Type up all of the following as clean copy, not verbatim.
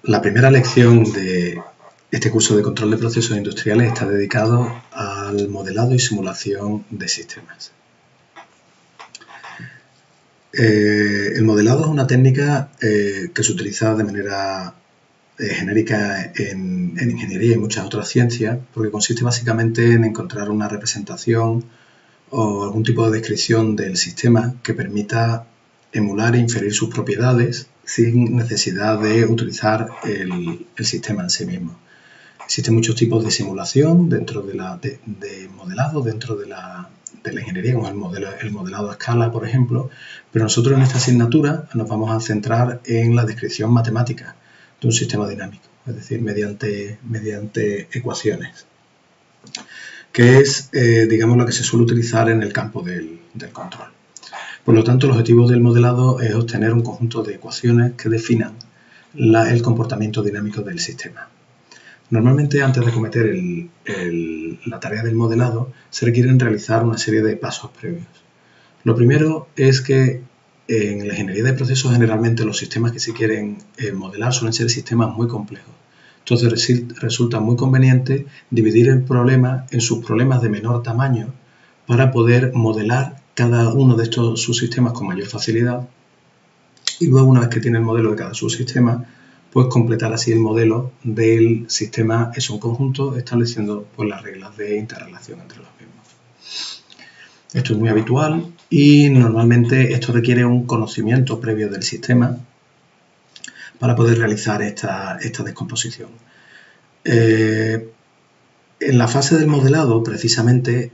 La primera lección de este curso de control de procesos industriales está dedicado al modelado y simulación de sistemas. El modelado es una técnica que se utiliza de manera genérica en ingeniería y muchas otras ciencias, porque consiste básicamente en encontrar una representación o algún tipo de descripción del sistema que permita emular e inferir sus propiedades sin necesidad de utilizar el sistema en sí mismo. Existen muchos tipos de simulación dentro de modelado, dentro de la ingeniería, como el modelado a escala, por ejemplo, pero nosotros en esta asignatura nos vamos a centrar en la descripción matemática de un sistema dinámico, es decir, mediante ecuaciones, que es, digamos, lo que se suele utilizar en el campo del control. Por lo tanto, el objetivo del modelado es obtener un conjunto de ecuaciones que definan el comportamiento dinámico del sistema. Normalmente, antes de cometer la tarea del modelado, se requieren realizar una serie de pasos previos. Lo primero es que en la ingeniería de procesos generalmente los sistemas que se quieren modelar suelen ser sistemas muy complejos. Entonces resulta muy conveniente dividir el problema en subproblemas de menor tamaño para poder modelar cada uno de estos subsistemas con mayor facilidad y luego, una vez que tiene el modelo de cada subsistema, pues completar así el modelo del sistema en su conjunto, estableciendo pues las reglas de interrelación entre los mismos. Esto es muy habitual y normalmente esto requiere un conocimiento previo del sistema para poder realizar esta descomposición. En la fase del modelado, precisamente,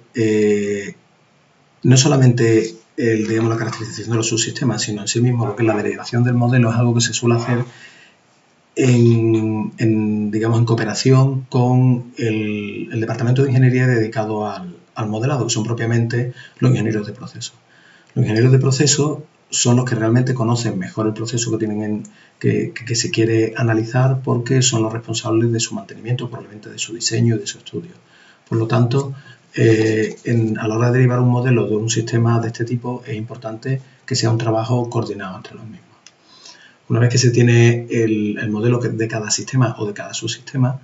no solamente la caracterización de los subsistemas, sino en sí mismo lo que es la derivación del modelo es algo que se suele hacer en cooperación con el departamento de ingeniería dedicado al modelado, que son propiamente los ingenieros de proceso. Los ingenieros de proceso son los que realmente conocen mejor el proceso que se quiere analizar, porque son los responsables de su mantenimiento, probablemente de su diseño y de su estudio. Por lo tanto, a la hora de derivar un modelo de un sistema de este tipo, es importante que sea un trabajo coordinado entre los mismos. Una vez que se tiene el modelo de cada sistema o de cada subsistema,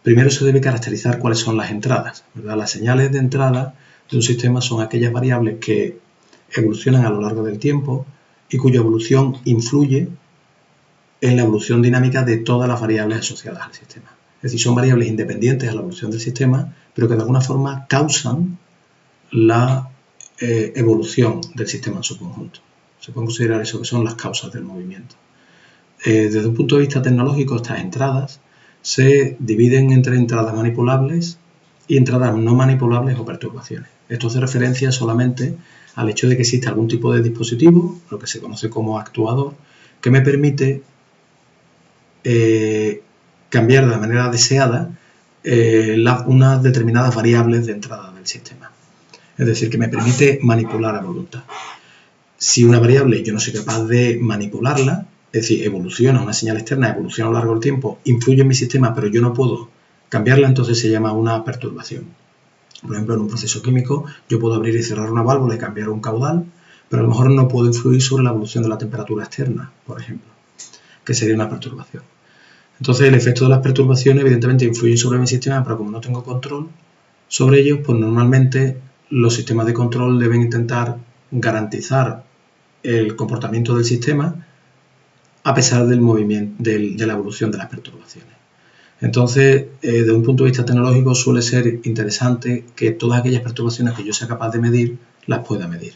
primero se debe caracterizar cuáles son las entradas, ¿verdad? Las señales de entrada de un sistema son aquellas variables que evolucionan a lo largo del tiempo y cuya evolución influye en la evolución dinámica de todas las variables asociadas al sistema. Es decir, son variables independientes a la evolución del sistema, pero que de alguna forma causan la evolución del sistema en su conjunto. Se puede considerar eso que son las causas del movimiento. Desde un punto de vista tecnológico, estas entradas se dividen entre entradas manipulables y entradas no manipulables o perturbaciones. Esto hace referencia solamente al hecho de que existe algún tipo de dispositivo, lo que se conoce como actuador, que me permite cambiar de manera deseada unas determinadas variables de entrada del sistema. Es decir, que me permite manipular a voluntad. Si una variable yo no soy capaz de manipularla, es decir, evoluciona, una señal externa evoluciona a lo largo del tiempo, influye en mi sistema, pero yo no puedo cambiarla, entonces se llama una perturbación. Por ejemplo, en un proceso químico yo puedo abrir y cerrar una válvula y cambiar un caudal, pero a lo mejor no puedo influir sobre la evolución de la temperatura externa, por ejemplo, que sería una perturbación. Entonces, el efecto de las perturbaciones evidentemente influye sobre mi sistema, pero como no tengo control sobre ellos, pues normalmente los sistemas de control deben intentar garantizar el comportamiento del sistema a pesar del movimiento, de la evolución de las perturbaciones. Entonces, desde un punto de vista tecnológico, suele ser interesante que todas aquellas perturbaciones que yo sea capaz de medir, las pueda medir.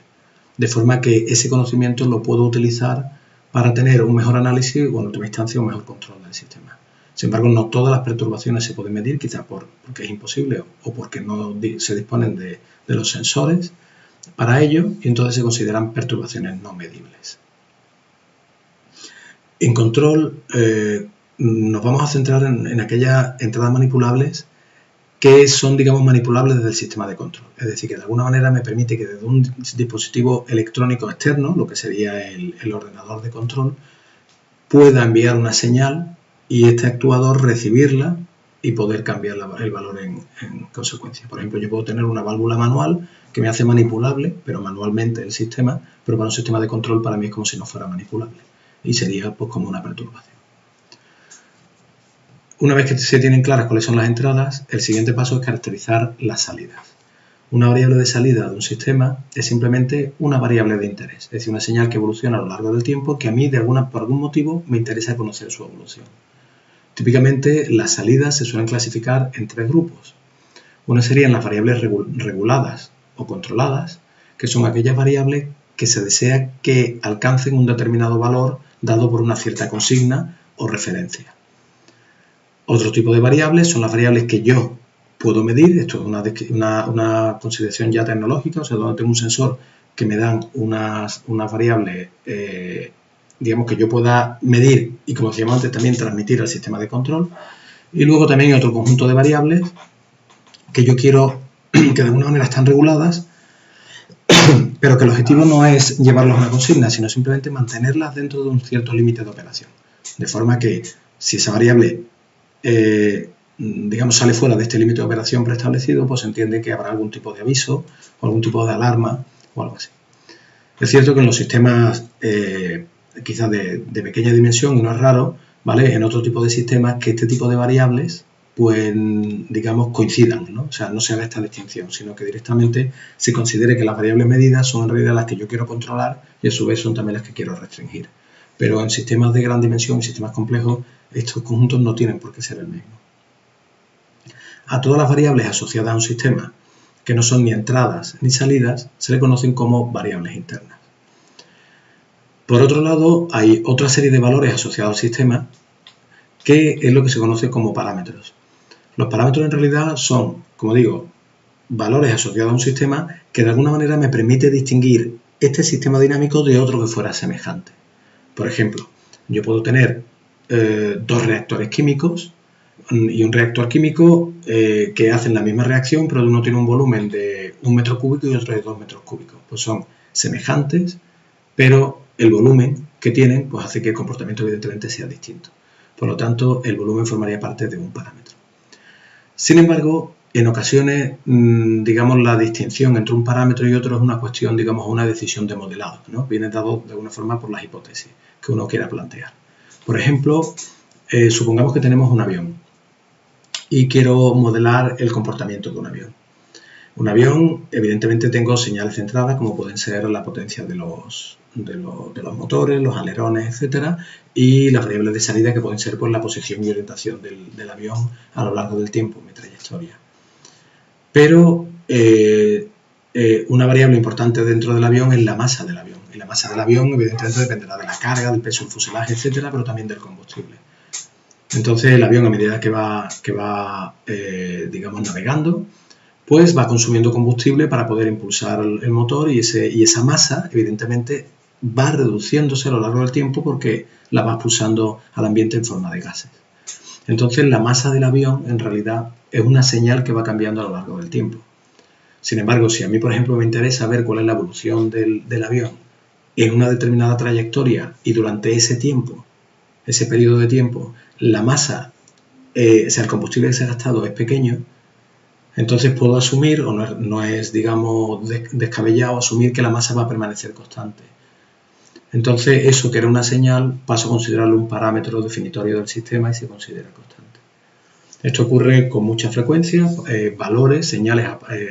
De forma que ese conocimiento lo puedo utilizar para tener un mejor análisis o, en última instancia, un mejor control del sistema. Sin embargo, no todas las perturbaciones se pueden medir, quizás porque es imposible o porque no se disponen de los sensores para ello, y entonces se consideran perturbaciones no medibles. En control nos vamos a centrar en aquellas entradas manipulables que son, digamos, manipulables desde el sistema de control. Es decir, que de alguna manera me permite que desde un dispositivo electrónico externo, lo que sería el ordenador de control, pueda enviar una señal y este actuador recibirla y poder cambiar el valor en consecuencia. Por ejemplo, yo puedo tener una válvula manual que me hace manipulable, pero manualmente el sistema, pero para un sistema de control para mí es como si no fuera manipulable y sería pues como una perturbación. Una vez que se tienen claras cuáles son las entradas, el siguiente paso es caracterizar las salidas. Una variable de salida de un sistema es simplemente una variable de interés, es decir, una señal que evoluciona a lo largo del tiempo que a mí por algún motivo me interesa conocer su evolución. Típicamente las salidas se suelen clasificar en 3 grupos. Una serían las variables reguladas o controladas, que son aquellas variables que se desea que alcancen un determinado valor dado por una cierta consigna o referencia. Otro tipo de variables son las variables que yo puedo medir. Esto es una consideración ya tecnológica, o sea, donde tengo un sensor que me dan unas variables, digamos, que yo pueda medir y, como decíamos antes, también transmitir al sistema de control. Y luego también hay otro conjunto de variables que yo quiero que de alguna manera están reguladas, pero que el objetivo no es llevarlos a una consigna, sino simplemente mantenerlas dentro de un cierto límite de operación. De forma que si esa variable digamos, sale fuera de este límite de operación preestablecido, pues se entiende que habrá algún tipo de aviso o algún tipo de alarma o algo así. Es cierto que en los sistemas quizás de pequeña dimensión, y no es raro, ¿vale? En otro tipo de sistemas que este tipo de variables, pues, digamos, coincidan, ¿no? O sea, no se haga esta distinción, sino que directamente se considere que las variables medidas son en realidad las que yo quiero controlar y a su vez son también las que quiero restringir. Pero en sistemas de gran dimensión y sistemas complejos, estos conjuntos no tienen por qué ser el mismo. A todas las variables asociadas a un sistema que no son ni entradas ni salidas se le conocen como variables internas. Por otro lado, hay otra serie de valores asociados al sistema que es lo que se conoce como parámetros. Los parámetros en realidad son, como digo, valores asociados a un sistema que de alguna manera me permite distinguir este sistema dinámico de otro que fuera semejante. Por ejemplo, yo puedo tener 2 reactores químicos y un reactor químico que hacen la misma reacción, pero uno tiene un volumen de 1 metro cúbico y otro de 2 metros cúbicos. Pues son semejantes, pero el volumen que tienen pues hace que el comportamiento evidentemente sea distinto. Por lo tanto, el volumen formaría parte de un parámetro. Sin embargo, en ocasiones, digamos, la distinción entre un parámetro y otro es una cuestión, digamos, una decisión de modelado, ¿no? Viene dado de alguna forma por las hipótesis que uno quiera plantear. Por ejemplo, supongamos que tenemos un avión y quiero modelar el comportamiento de un avión. Un avión, evidentemente, tengo señales centradas como pueden ser la potencia de los motores, los alerones, etcétera, y las variables de salida que pueden ser pues, la posición y orientación del avión a lo largo del tiempo, mi trayectoria. Pero una variable importante dentro del avión es la masa del avión. Y la masa del avión, evidentemente, dependerá de la carga, del peso del fuselaje, etcétera, pero también del combustible. Entonces, el avión, a medida que va digamos, navegando, pues va consumiendo combustible para poder impulsar el motor y esa masa, evidentemente, va reduciéndose a lo largo del tiempo porque la va expulsando al ambiente en forma de gases. Entonces, la masa del avión, en realidad, es una señal que va cambiando a lo largo del tiempo. Sin embargo, si a mí, por ejemplo, me interesa ver cuál es la evolución del avión en una determinada trayectoria y durante ese tiempo, ese periodo de tiempo, la masa, o sea, el combustible que se ha gastado es pequeño, entonces puedo asumir, o no es digamos, descabellado asumir que la masa va a permanecer constante. Entonces, eso que era una señal, paso a considerarlo un parámetro definitorio del sistema y se considera constante. Esto ocurre con mucha frecuencia, valores, señales,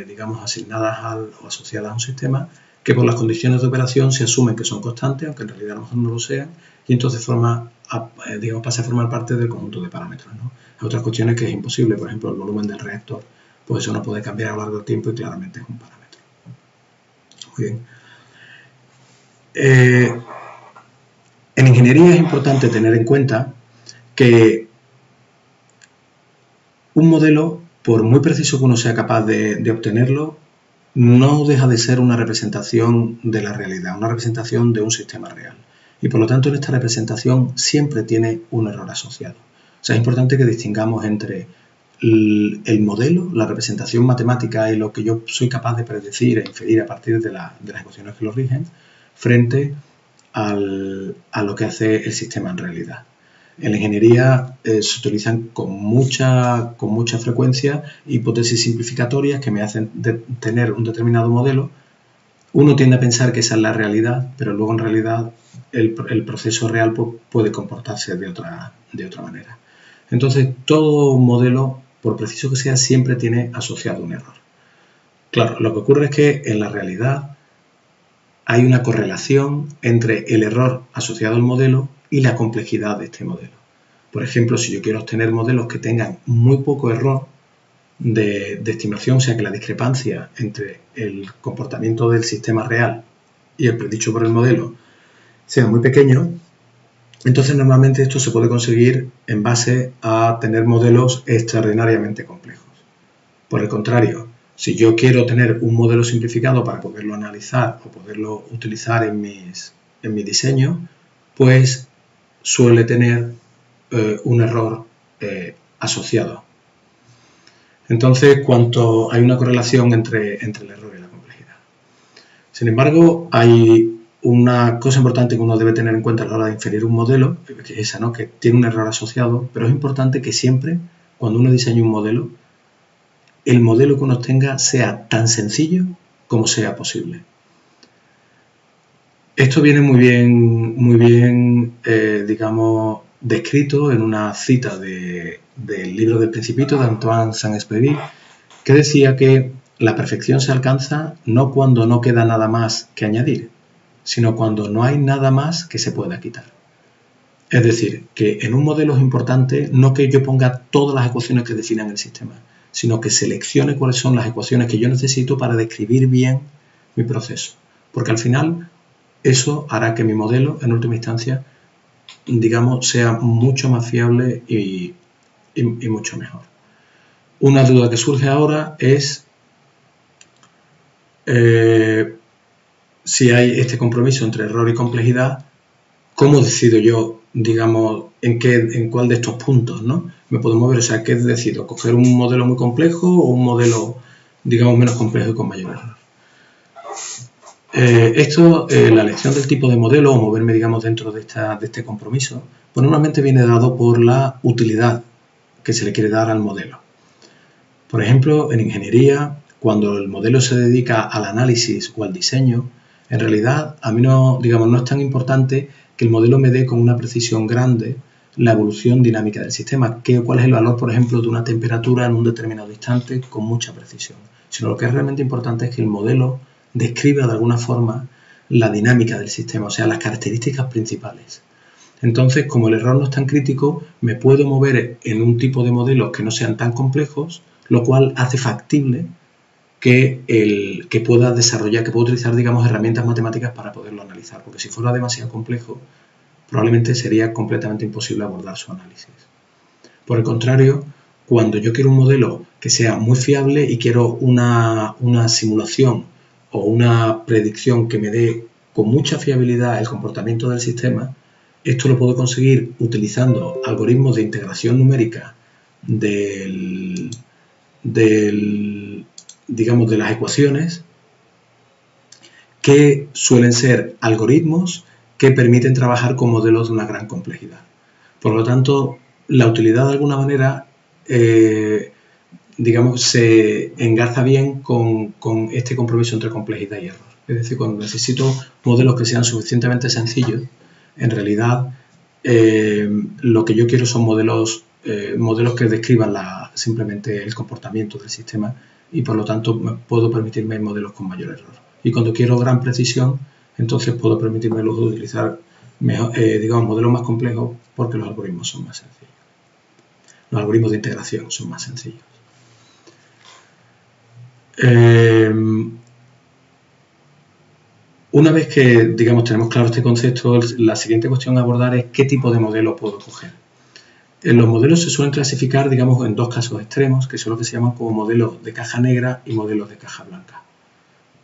digamos, asignadas o asociadas a un sistema, que por las condiciones de operación se asumen que son constantes, aunque en realidad a lo mejor no lo sean, y entonces pasa a formar parte del conjunto de parámetros, ¿no? Hay otras cuestiones que es imposible, por ejemplo, el volumen del reactor, pues eso no puede cambiar a lo largo del tiempo y claramente es un parámetro. Muy bien. En ingeniería es importante tener en cuenta que un modelo, por muy preciso que uno sea capaz de obtenerlo, no deja de ser una representación de la realidad, una representación de un sistema real. Y por lo tanto, en esta representación siempre tiene un error asociado. O sea, es importante que distingamos entre el modelo, la representación matemática y lo que yo soy capaz de predecir e inferir a partir de las ecuaciones que lo rigen, frente a lo que hace el sistema en realidad. En la ingeniería se utilizan con mucha frecuencia hipótesis simplificatorias que me hacen tener un determinado modelo. Uno tiende a pensar que esa es la realidad, pero luego en realidad el proceso real puede comportarse de otra manera. Entonces, todo modelo, por preciso que sea, siempre tiene asociado un error. Claro, lo que ocurre es que en la realidad hay una correlación entre el error asociado al modelo y la complejidad de este modelo. Por ejemplo, si yo quiero obtener modelos que tengan muy poco error de estimación, o sea que la discrepancia entre el comportamiento del sistema real y el predicho por el modelo sea muy pequeño, entonces normalmente esto se puede conseguir en base a tener modelos extraordinariamente complejos. Por el contrario, si yo quiero tener un modelo simplificado para poderlo analizar o poderlo utilizar en mi diseño, pues suele tener un error asociado. Entonces, hay una correlación entre el error y la complejidad. Sin embargo, hay una cosa importante que uno debe tener en cuenta a la hora de inferir un modelo, que es esa, ¿no? Que tiene un error asociado, pero es importante que siempre, cuando uno diseña un modelo, el modelo que uno tenga sea tan sencillo como sea posible. Esto viene muy bien, digamos, descrito en una cita del libro del Principito de Antoine Saint-Exupéry, que decía que la perfección se alcanza no cuando no queda nada más que añadir, sino cuando no hay nada más que se pueda quitar. Es decir, que en un modelo es importante no que yo ponga todas las ecuaciones que definan el sistema, sino que seleccione cuáles son las ecuaciones que yo necesito para describir bien mi proceso. Porque al final eso hará que mi modelo, en última instancia, digamos, sea mucho más fiable y mucho mejor. Una duda que surge ahora es si hay este compromiso entre error y complejidad, ¿cómo decido yo, digamos, en cuál de estos puntos, ¿no? Me puedo mover? O sea, ¿qué decido? ¿Coger un modelo muy complejo o un modelo, digamos, menos complejo y con mayor error? La elección del tipo de modelo o moverme, digamos, dentro de este compromiso, pues normalmente viene dado por la utilidad que se le quiere dar al modelo. Por ejemplo, en ingeniería, cuando el modelo se dedica al análisis o al diseño, en realidad a mí no es tan importante que el modelo me dé con una precisión grande la evolución dinámica del sistema, cuál es el valor, por ejemplo, de una temperatura en un determinado instante con mucha precisión, sino lo que es realmente importante es que el modelo describa de alguna forma la dinámica del sistema, o sea, las características principales. Entonces, como el error no es tan crítico, me puedo mover en un tipo de modelos que no sean tan complejos, lo cual hace factible que pueda desarrollar, que pueda utilizar, digamos, herramientas matemáticas para poderlo analizar, porque si fuera demasiado complejo, probablemente sería completamente imposible abordar su análisis. Por el contrario, cuando yo quiero un modelo que sea muy fiable y quiero una simulación o una predicción que me dé con mucha fiabilidad el comportamiento del sistema, esto lo puedo conseguir utilizando algoritmos de integración numérica digamos, de las ecuaciones, que suelen ser algoritmos que permiten trabajar con modelos de una gran complejidad. Por lo tanto, la utilidad de alguna manera, digamos, se engarza bien con este compromiso entre complejidad y error. Es decir, cuando necesito modelos que sean suficientemente sencillos, en realidad lo que yo quiero son modelos que describan simplemente el comportamiento del sistema y por lo tanto puedo permitirme modelos con mayor error. Y cuando quiero gran precisión, entonces puedo permitirme utilizar digamos, modelos más complejos porque los algoritmos son más sencillos. Los algoritmos de integración son más sencillos. Una vez que, digamos, tenemos claro este concepto, la siguiente cuestión a abordar es qué tipo de modelo puedo coger. Los modelos se suelen clasificar, digamos, en dos casos extremos, que son lo que se llaman como modelos de caja negra y modelos de caja blanca.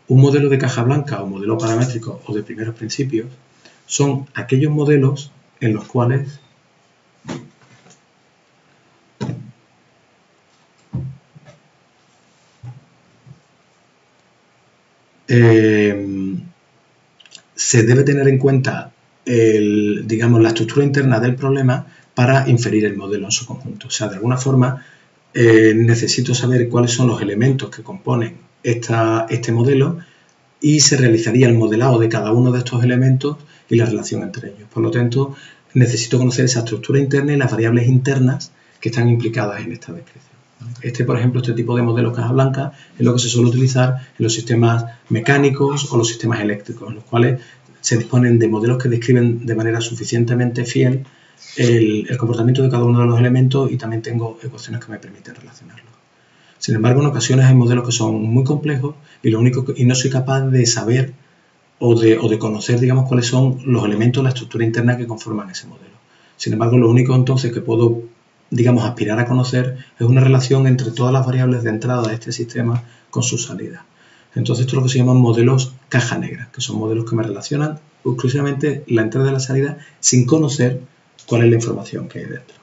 Un modelo de caja blanca o modelo paramétrico o de primeros principios son aquellos modelos en los cuales se debe tener en cuenta digamos, la estructura interna del problema para inferir el modelo en su conjunto. O sea, de alguna forma necesito saber cuáles son los elementos que componen este modelo y se realizaría el modelado de cada uno de estos elementos y la relación entre ellos. Por lo tanto, necesito conocer esa estructura interna y las variables internas que están implicadas en esta descripción. Por ejemplo, este tipo de modelo caja blanca es lo que se suele utilizar en los sistemas mecánicos o los sistemas eléctricos, en los cuales se disponen de modelos que describen de manera suficientemente fiel el comportamiento de cada uno de los elementos, y también tengo ecuaciones que me permiten relacionarlos. Sin embargo, en ocasiones hay modelos que son muy complejos y no soy capaz de saber o de conocer, digamos, cuáles son los elementos de la estructura interna que conforman ese modelo. Sin embargo, lo único entonces que puedo, digamos, aspirar a conocer es una relación entre todas las variables de entrada de este sistema con sus salidas. Entonces, esto es lo que se llaman modelos caja negra, que son modelos que me relacionan exclusivamente la entrada y la salida sin conocer cuál es la información que hay dentro.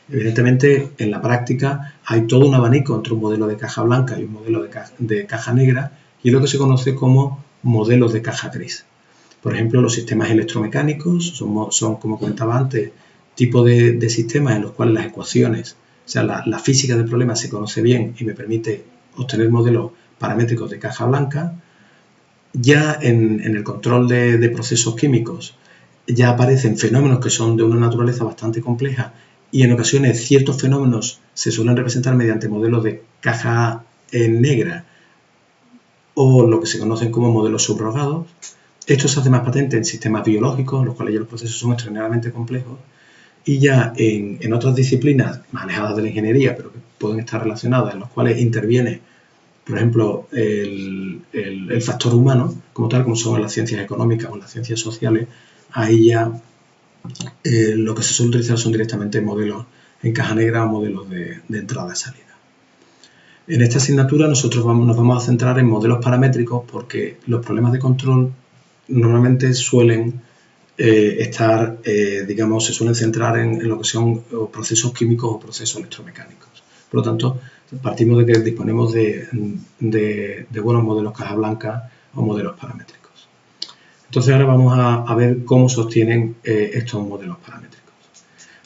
Evidentemente, en la práctica hay todo un abanico entre un modelo de caja blanca y un modelo de caja negra, y es lo que se conoce como modelos de caja gris. Por ejemplo, los sistemas electromecánicos son, como comentaba antes, tipo de sistemas en los cuales las ecuaciones, o sea, la física del problema se conoce bien y me permite obtener modelos paramétricos de caja blanca. Ya en el control de procesos químicos ya aparecen fenómenos que son de una naturaleza bastante compleja, y en ocasiones ciertos fenómenos se suelen representar mediante modelos de caja negra o lo que se conocen como modelos subrogados. Esto se hace más patente en sistemas biológicos, en los cuales ya los procesos son extremadamente complejos, y ya en otras disciplinas manejadas de la ingeniería, pero que pueden estar relacionadas, en los cuales interviene, por ejemplo, el factor humano, como tal, como son las ciencias económicas o las ciencias sociales, ahí ya lo que se suele utilizar son directamente modelos en caja negra o modelos de entrada y salida. En esta asignatura nosotros nos vamos a centrar en modelos paramétricos, porque los problemas de control normalmente suelen digamos, se suelen centrar en lo que son procesos químicos o procesos electromecánicos. Por lo tanto, partimos de que disponemos de buenos modelos caja blanca o modelos paramétricos. Entonces ahora vamos a ver cómo se obtienen estos modelos paramétricos.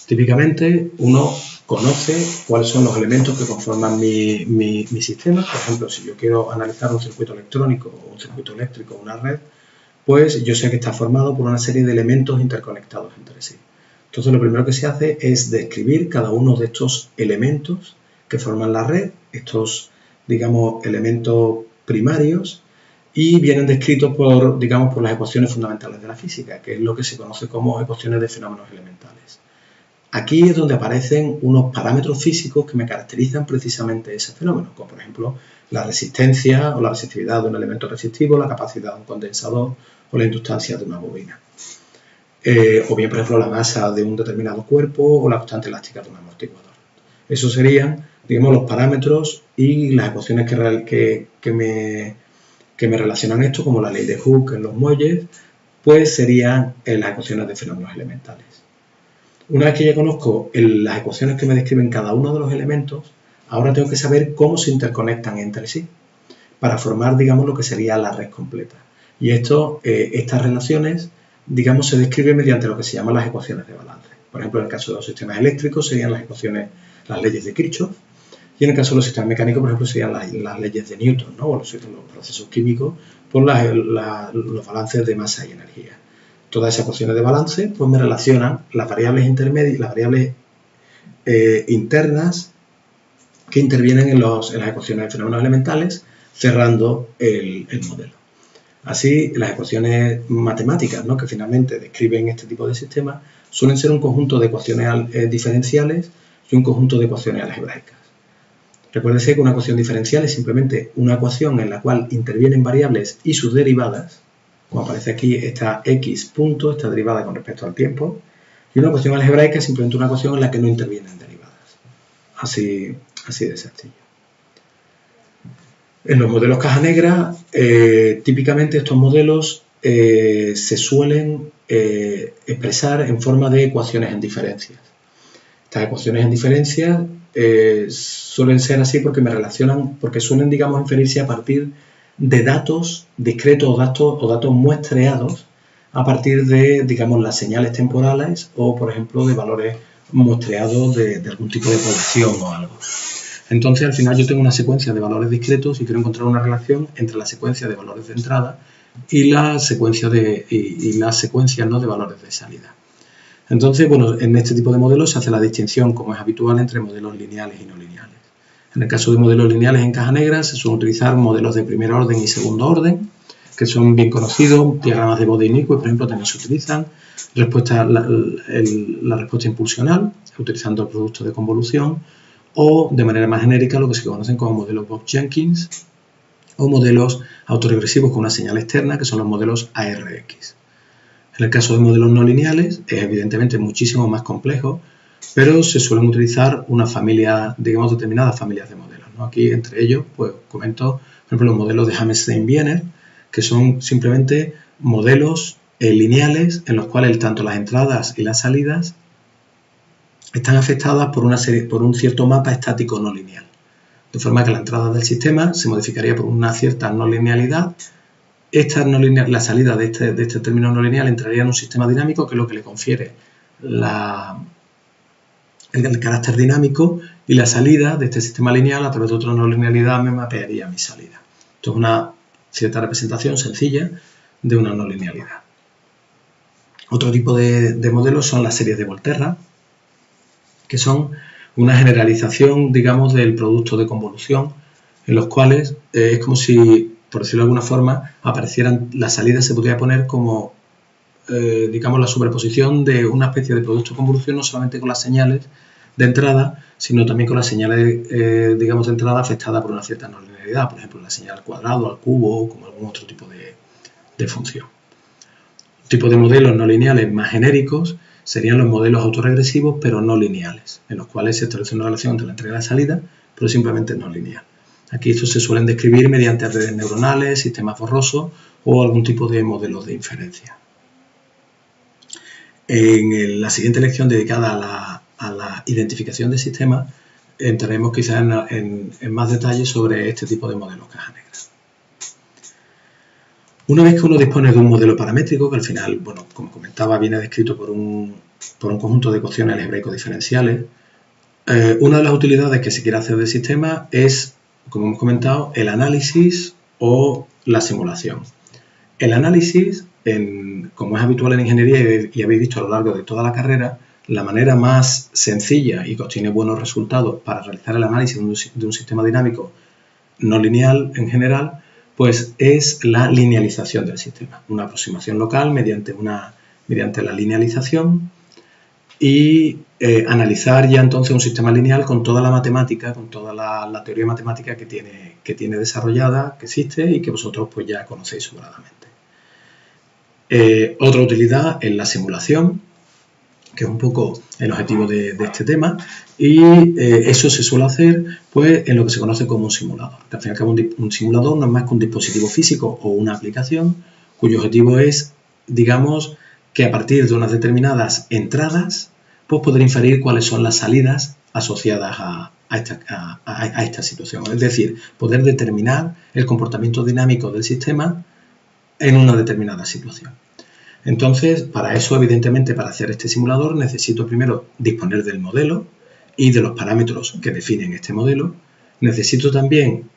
Típicamente uno conoce cuáles son los elementos que conforman mi sistema. Por ejemplo, si yo quiero analizar un circuito electrónico o un circuito eléctrico o una red, pues yo sé que está formado por una serie de elementos interconectados entre sí. Entonces lo primero que se hace es describir cada uno de estos elementos que forman la red, estos, digamos, elementos primarios, y vienen descritos por las ecuaciones fundamentales de la física, que es lo que se conoce como ecuaciones de fenómenos elementales. Aquí es donde aparecen unos parámetros físicos que me caracterizan precisamente ese fenómeno, como por ejemplo la resistencia o la resistividad de un elemento resistivo, la capacidad de un condensador o la inductancia de una bobina. O bien, por ejemplo, la masa de un determinado cuerpo o la constante elástica de un amortiguador. Esos serían, digamos, los parámetros y las ecuaciones que me relacionan esto, como la ley de Hooke en los muelles, pues serían las ecuaciones de fenómenos elementales. Una vez que ya conozco las ecuaciones que me describen cada uno de los elementos, ahora tengo que saber cómo se interconectan entre sí para formar, digamos, lo que sería la red completa. Y estas relaciones, digamos, se describen mediante lo que se llaman las ecuaciones de balance. Por ejemplo, en el caso de los sistemas eléctricos serían las leyes de Kirchhoff, y en el caso de los sistemas mecánicos, por ejemplo, serían las leyes de Newton, ¿no? O los procesos químicos por los balances de masa y energía. Todas esas ecuaciones de balance pues me relacionan las variables intermedias, las variables internas que intervienen en las ecuaciones de fenómenos elementales, cerrando el modelo. Así, las ecuaciones matemáticas, ¿no?, que finalmente describen este tipo de sistemas suelen ser un conjunto de ecuaciones diferenciales y un conjunto de ecuaciones algebraicas. Recuérdese que una ecuación diferencial es simplemente una ecuación en la cual intervienen variables y sus derivadas, como aparece aquí, esta x punto, esta derivada con respecto al tiempo, y una ecuación algebraica es simplemente una ecuación en la que no intervienen derivadas. Así de sencillo. En los modelos caja negra, típicamente estos modelos se suelen expresar en forma de ecuaciones en diferencias. Estas ecuaciones en diferencias suelen ser así porque suelen, digamos, inferirse a partir de datos discretos o datos muestreados a partir de, digamos, las señales temporales o, por ejemplo, de valores muestreados de algún tipo de población o algo. Entonces, al final yo tengo una secuencia de valores discretos y quiero encontrar una relación entre la secuencia de valores de entrada y las secuencias, ¿no?, de valores de salida. Entonces, bueno, en este tipo de modelos se hace la distinción, como es habitual, entre modelos lineales y no lineales. En el caso de modelos lineales en caja negra se suelen utilizar modelos de primer orden y segundo orden, que son bien conocidos, diagramas de Bode-Innigui, por ejemplo, también se utilizan, la respuesta impulsional, utilizando el producto de convolución, o de manera más genérica lo que se conocen como modelos Bob-Jenkins, o modelos autorregresivos con una señal externa, que son los modelos ARX. En el caso de modelos no lineales, es evidentemente muchísimo más complejo, pero se suelen utilizar una familia, digamos, determinadas familias de modelos, ¿no? Aquí, entre ellos, pues comento, por ejemplo, los modelos de Hammerstein-Wiener, que son simplemente modelos lineales en los cuales tanto las entradas y las salidas están afectadas por un cierto mapa estático no lineal. De forma que la entrada del sistema se modificaría por una cierta no linealidad. La salida de este término no lineal entraría en un sistema dinámico, que es lo que le confiere el carácter dinámico, y la salida de este sistema lineal a través de otra no linealidad me mapearía mi salida. Esto es una cierta representación sencilla de una no linealidad. Otro tipo de modelos son las series de Volterra, que son una generalización, digamos, del producto de convolución, en los cuales es como si, por decirlo de alguna forma, aparecieran las salidas, se podría poner como, digamos, la superposición de una especie de producto de convolución, no solamente con las señales de entrada, sino también con las señales, digamos, de entrada afectadas por una cierta no linealidad, por ejemplo, la señal al cuadrado, al cubo, o como algún otro tipo de función. Tipo de modelos no lineales más genéricos serían los modelos autorregresivos, pero no lineales, en los cuales se establece una relación entre la entrada y la salida, pero simplemente no lineal. Aquí estos se suelen describir mediante redes neuronales, sistemas borrosos o algún tipo de modelos de inferencia. En la siguiente lección dedicada a la identificación de sistemas, entraremos quizás en más detalle sobre este tipo de modelos caja negra. Una vez que uno dispone de un modelo paramétrico, que al final, bueno, como comentaba, viene descrito por un conjunto de ecuaciones algebraicos diferenciales, una de las utilidades que se quiere hacer del sistema es, como hemos comentado, el análisis o la simulación. El análisis, como es habitual en ingeniería y habéis visto a lo largo de toda la carrera, la manera más sencilla y que obtiene buenos resultados para realizar el análisis de un sistema dinámico no lineal en general, pues es la linealización del sistema, una aproximación local mediante la linealización y analizar ya entonces un sistema lineal con toda la matemática, con toda la teoría matemática que tiene desarrollada, que existe y que vosotros pues ya conocéis sobradamente. Otra utilidad es la simulación, que es un poco el objetivo de este tema, y eso se suele hacer pues en lo que se conoce como un simulador. Al fin y al cabo, un simulador no es más que un dispositivo físico o una aplicación cuyo objetivo es, digamos, que a partir de unas determinadas entradas pues poder inferir cuáles son las salidas asociadas a esta situación. Es decir, poder determinar el comportamiento dinámico del sistema en una determinada situación. Entonces, para eso, evidentemente, para hacer este simulador, necesito primero disponer del modelo y de los parámetros que definen este modelo. Necesito también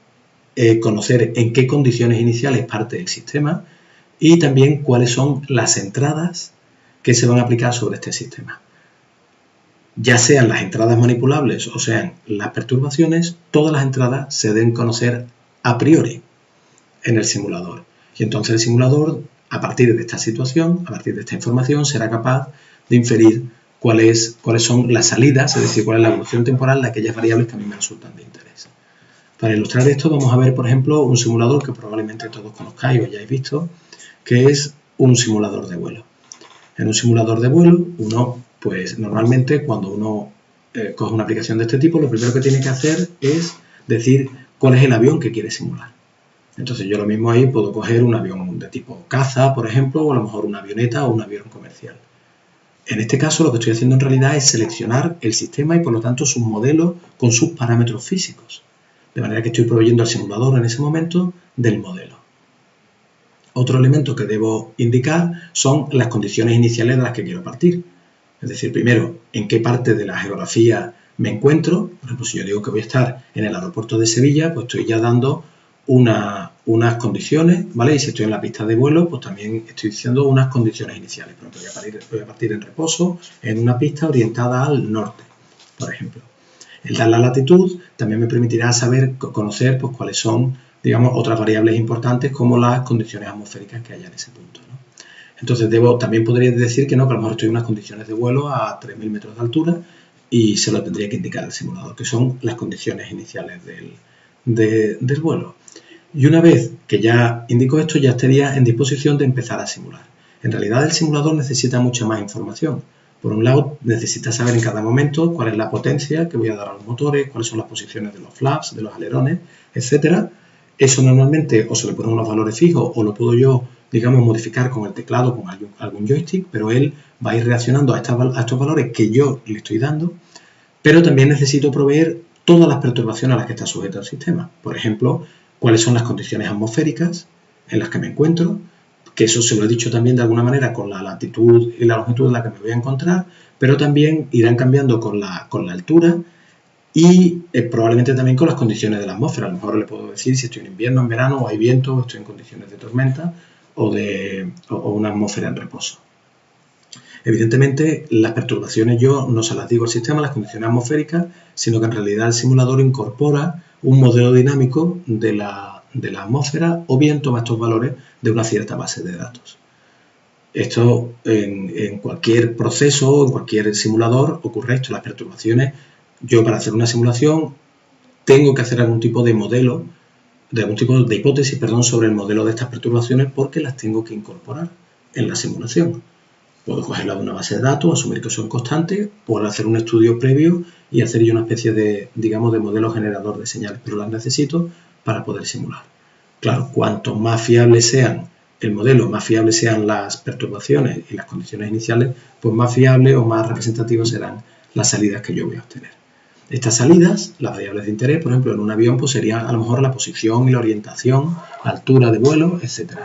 conocer en qué condiciones iniciales parte el sistema y también cuáles son las entradas que se van a aplicar sobre este sistema. Ya sean las entradas manipulables o sean las perturbaciones, todas las entradas se deben conocer a priori en el simulador. Y entonces el simulador, a partir de esta situación, a partir de esta información, será capaz de inferir cuáles son las salidas, es decir, cuál es la evolución temporal de aquellas variables que a mí me resultan de interés. Para ilustrar esto vamos a ver, por ejemplo, un simulador que probablemente todos conozcáis o hayáis visto, que es un simulador de vuelo. En un simulador de vuelo, pues normalmente cuando uno coge una aplicación de este tipo, lo primero que tiene que hacer es decir cuál es el avión que quiere simular. Entonces yo lo mismo ahí puedo coger un avión de tipo caza, por ejemplo, o a lo mejor una avioneta o un avión comercial. En este caso lo que estoy haciendo en realidad es seleccionar el sistema y por lo tanto sus modelos con sus parámetros físicos. De manera que estoy proveyendo al simulador en ese momento del modelo. Otro elemento que debo indicar son las condiciones iniciales de las que quiero partir. Es decir, primero, en qué parte de la geografía me encuentro. Por ejemplo, si yo digo que voy a estar en el aeropuerto de Sevilla, pues estoy ya dando unas condiciones, ¿vale? Y si estoy en la pista de vuelo, pues también estoy diciendo unas condiciones iniciales. Por ejemplo, voy a partir en reposo en una pista orientada al norte, por ejemplo. El dar la latitud también me permitirá conocer pues, cuáles son, digamos, otras variables importantes como las condiciones atmosféricas que haya en ese punto, ¿no? Entonces, también podría decir que no, que a lo mejor estoy en unas condiciones de vuelo a 3.000 metros de altura y se lo tendría que indicar el simulador, que son las condiciones iniciales del vuelo. Y una vez que ya indico esto, ya estaría en disposición de empezar a simular. En realidad, el simulador necesita mucha más información. Por un lado, necesita saber en cada momento cuál es la potencia que voy a dar a los motores, cuáles son las posiciones de los flaps, de los alerones, etc. Eso normalmente o se le ponen unos valores fijos o lo puedo yo, digamos, modificar con el teclado, con algún joystick, pero él va a ir reaccionando a estos valores que yo le estoy dando, pero también necesito proveer todas las perturbaciones a las que está sujeto el sistema. Por ejemplo, cuáles son las condiciones atmosféricas en las que me encuentro, que eso se lo he dicho también de alguna manera con la latitud y la longitud en la que me voy a encontrar, pero también irán cambiando con la altura y probablemente también con las condiciones de la atmósfera. A lo mejor le puedo decir si estoy en invierno, en verano, o hay viento, o estoy en condiciones de tormenta o una atmósfera en reposo. Evidentemente, las perturbaciones yo no se las digo al sistema, las condiciones atmosféricas, sino que en realidad el simulador incorpora un modelo dinámico de la atmósfera o bien toma estos valores de una cierta base de datos. Esto en cualquier proceso, en cualquier simulador ocurre esto, las perturbaciones. Yo para hacer una simulación tengo que hacer algún tipo de modelo, algún tipo de hipótesis, sobre el modelo de estas perturbaciones porque las tengo que incorporar en la simulación. Puedo cogerla de una base de datos, asumir que son constantes, puedo hacer un estudio previo y hacer yo una especie de, digamos, de modelo generador de señales, pero las necesito para poder simular. Claro, cuanto más fiable sean el modelo, más fiables sean las perturbaciones y las condiciones iniciales, pues más fiables o más representativas serán las salidas que yo voy a obtener. Estas salidas, las variables de interés, por ejemplo, en un avión, pues serían a lo mejor la posición y la orientación, la altura de vuelo, etc.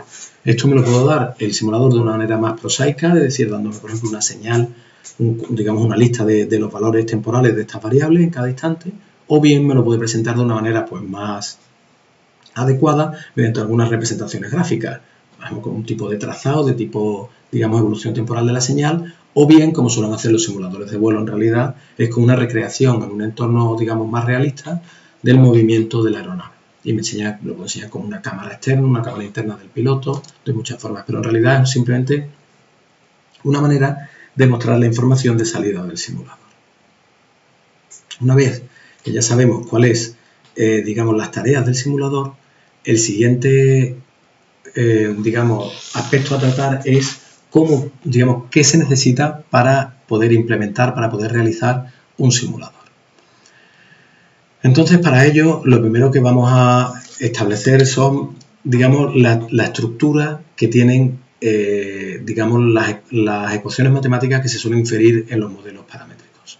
Esto me lo puedo dar el simulador de una manera más prosaica, es decir, dándome, por ejemplo, una señal, digamos una lista de los valores temporales de estas variables en cada instante, o bien me lo puede presentar de una manera pues más adecuada mediante algunas representaciones gráficas, con un tipo de trazado, de tipo, digamos, evolución temporal de la señal, o bien, como suelen hacer los simuladores de vuelo en realidad, es con una recreación en un entorno, digamos, más realista del movimiento de la aeronave. Y lo puedo enseñar con una cámara externa, una cámara interna del piloto, de muchas formas, pero en realidad es simplemente una manera de mostrar la información de salida del simulador. Una vez que ya sabemos cuáles, digamos, las tareas del simulador, el siguiente, digamos, aspecto a tratar es cómo, digamos, qué se necesita para poder implementar, para poder realizar un simulador. Entonces, para ello, lo primero que vamos a establecer son, digamos, la estructura que tienen, digamos, las ecuaciones matemáticas que se suelen inferir en los modelos paramétricos.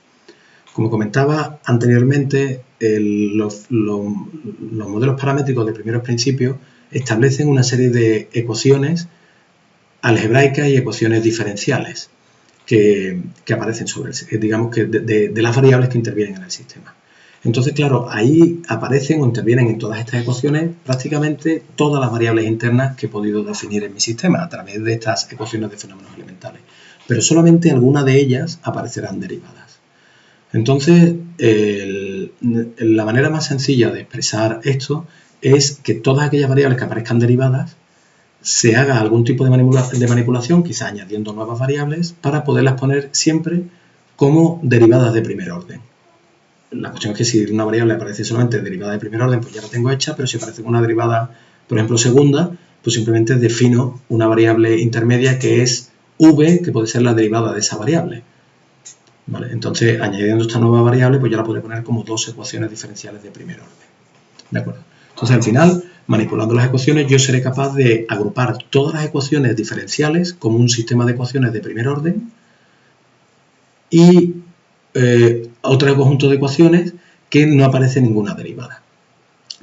Como comentaba anteriormente, los modelos paramétricos de primeros principios establecen una serie de ecuaciones algebraicas y ecuaciones diferenciales que aparecen digamos que de las variables que intervienen en el sistema. Entonces, claro, ahí aparecen o intervienen en todas estas ecuaciones prácticamente todas las variables internas que he podido definir en mi sistema a través de estas ecuaciones de fenómenos elementales. Pero solamente algunas de ellas aparecerán derivadas. Entonces, la manera más sencilla de expresar esto es que todas aquellas variables que aparezcan derivadas se haga algún tipo de manipulación, quizá añadiendo nuevas variables, para poderlas poner siempre como derivadas de primer orden. La cuestión es que si una variable aparece solamente derivada de primer orden, pues ya la tengo hecha, pero si aparece una derivada, por ejemplo, segunda, pues simplemente defino una variable intermedia que es v, que puede ser la derivada de esa variable. ¿Vale? Entonces, añadiendo esta nueva variable, pues ya la podré poner como dos ecuaciones diferenciales de primer orden. ¿De acuerdo? Entonces, al final, manipulando las ecuaciones, yo seré capaz de agrupar todas las ecuaciones diferenciales como un sistema de ecuaciones de primer orden y otro conjunto de ecuaciones que no aparece ninguna derivada.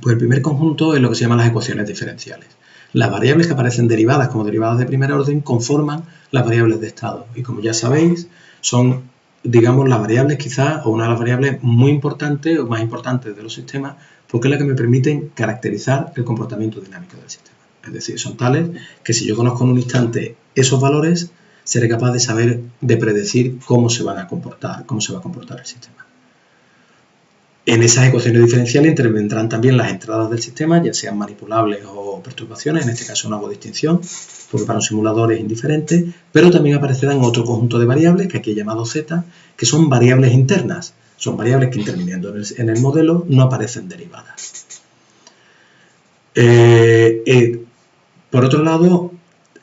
Pues el primer conjunto es lo que se llama las ecuaciones diferenciales. Las variables que aparecen derivadas como derivadas de primer orden conforman las variables de estado. Y como ya sabéis, son, digamos, las variables quizás, o una de las variables muy importantes o más importantes de los sistemas, porque es la que me permiten caracterizar el comportamiento dinámico del sistema. Es decir, son tales que si yo conozco en un instante esos valores, seré capaz de saber, de predecir cómo se van a comportar, cómo se va a comportar el sistema. En esas ecuaciones diferenciales intervendrán también las entradas del sistema, ya sean manipulables o perturbaciones, en este caso no hago distinción, porque para un simulador es indiferente, pero también aparecerán otro conjunto de variables, que aquí he llamado z, que son variables internas. Son variables que interviniendo en el modelo no aparecen derivadas. Por otro lado,